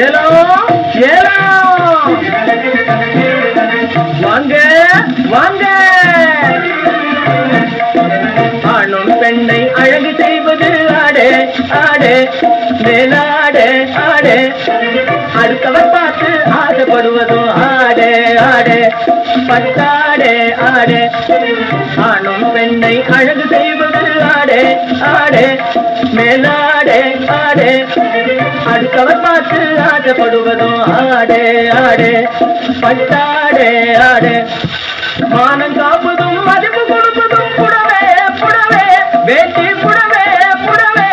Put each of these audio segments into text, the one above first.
ஏலோ ஏலோ வாங்க வாங்க. ஆணும் பெண்ணை அழகு செய்வது ஆடே ஆடே மேலாடே ஆடே. அடுத்தவர் பார்த்து ஆசைப்படுவதும் ஆடே ஆடே பட்டாடே ஆடே. ஆணும் பெண்ணை அழகு செய்வது ஆடே ஆடே மேலாடே ஆடே. அடுத்தவர் பார்த்து ஆசைப்படுவதும் ஆடே ஆடே பட்டாடே ஆடே. மானம் காப்பதும் மதிப்பு கொடுப்பதும் புடவே புடவே வேட்டி புடவே புடவே.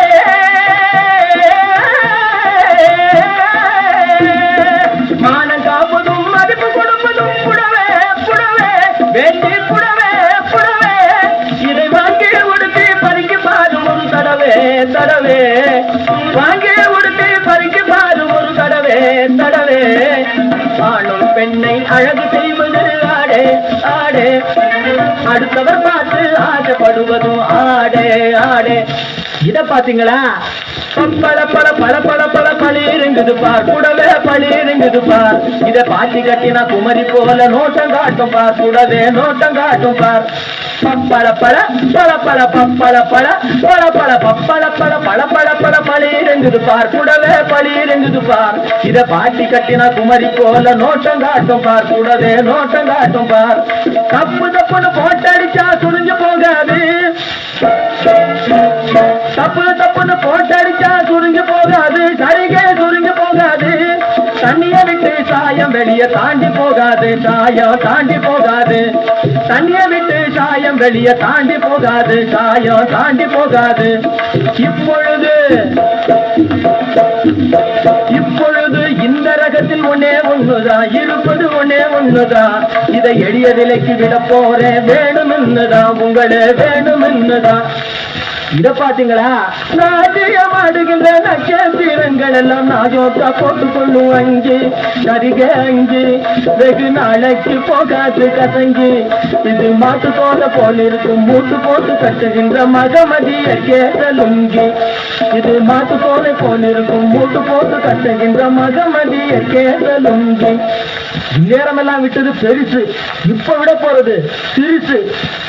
மானம் காப்பதும் மதிப்பு கொடுப்பதும் புடவே புடவே வேட்டி புடவே புடவே. இதை வாங்கி உடுத்தி பறிக்க பாரும் ஒரு தடவே தடவே. வாங்கி உடுத்தி பறிக்க பாரும் ஒரு தடவே தடவே. ஆணும் பெண்ணை அழகு செய்வது ஆடே ஆடே. அடுத்தவர் பார்த்து ஆசைப்படுவதும் ஆடே ஆடே. இத பாத்தீங்களா? பல பல பல பல பல பளிருங்குது பார் கூடவே பளிருங்குது பார். இத பாத்தி கட்டினா குமரி போல நோட்டம் காட்டும் பார் கூடவே நோட்டம் காட்டும் பார். பப்பள பல பல பல பப்பள பல பல பல பப்பள பல பல பல பல பளிருங்குது பார் கூடவே பளிருங்குது பார். இத பாத்தி கட்டினா குமரி போல நோட்டம் காட்டும் பார் கூடவே நோட்டம் காட்டும் பார். தப்பு தப்புன்னு போட்டடிச்சா சுருஞ்சு போகாது. தப்பு தப்புன்னு போட்டடிச்சா சுருங்கி போகாது. சரிகே சுருங்கி போகாது. தண்ணிய விட்டு சாயம் வெளியே தாண்டி போகாது. சாயம் தாண்டி போகாது. தண்ணிய விட்டு சாயம் வெளியே தாண்டி போகாது. சாயம் தாண்டி போகாது. இப்பொழுது இப்பொழுது இந்த ரகத்தில் ஒன்னே ஒண்ணுதான் இருப்பது ஒன்னே ஒண்ணுதான். இதை எளிய விலைக்கு விட போறேன் வேணும் என்னதான் உங்களே வேணும் என்னதான். இத பாத்தீங்களா? ராஜ்யம் ஆடுகின்ற நட்சத்திரங்கள் எல்லாம் நாஜோட்டா போட்டுக்கொள்ளும் அஞ்சு சரிகே அஞ்சு. வெகு நாளைக்கு போகாது கசங்கி. இது மாட்டு தோலை போல இருக்கும் மூட்டு போட்டு கட்டுகின்ற மகமதிய கேசலுங்கி. இது மாட்டு தோலை போல இருக்கும் மூட்டு போட்டு கட்டுகின்ற மகமதிய கேசலுங்கி. நேரமெல்லாம் விட்டது பெருசு. இப்ப விட போறது சிறுசு.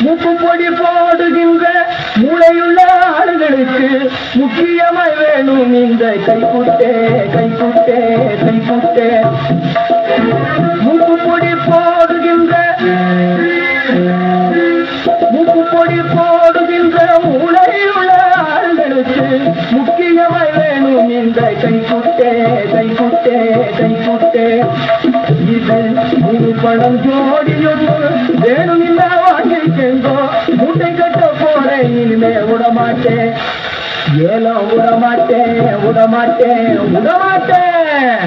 மூக்கு பொடி போடுகின்ற மூளையுள்ள ஆளுங்களுக்கு முக்கியமாய் வேணும் இந்த கைக்குட்டே கைக்குட்டே கைக்குட்டே. மூக்கு பொடி போடுகின்ற மூக்கு பொடி போடுகின்ற மூளையுள்ள ஆளுங்களுக்கு முக்கியமாய் வேணும் இந்த கைக்குட்டே கைக்குட்டே கைக்குட்டே. இது ஒரு படம் ஜோடியொன்று வேணும் இல்ல வாங்கிக்கோ. மூட்டை கட்ட போறேன் இனிமே விடமாட்டேன். ஏலம் விடமாட்டேன் விடமாட்டேன் விடமாட்டேன்.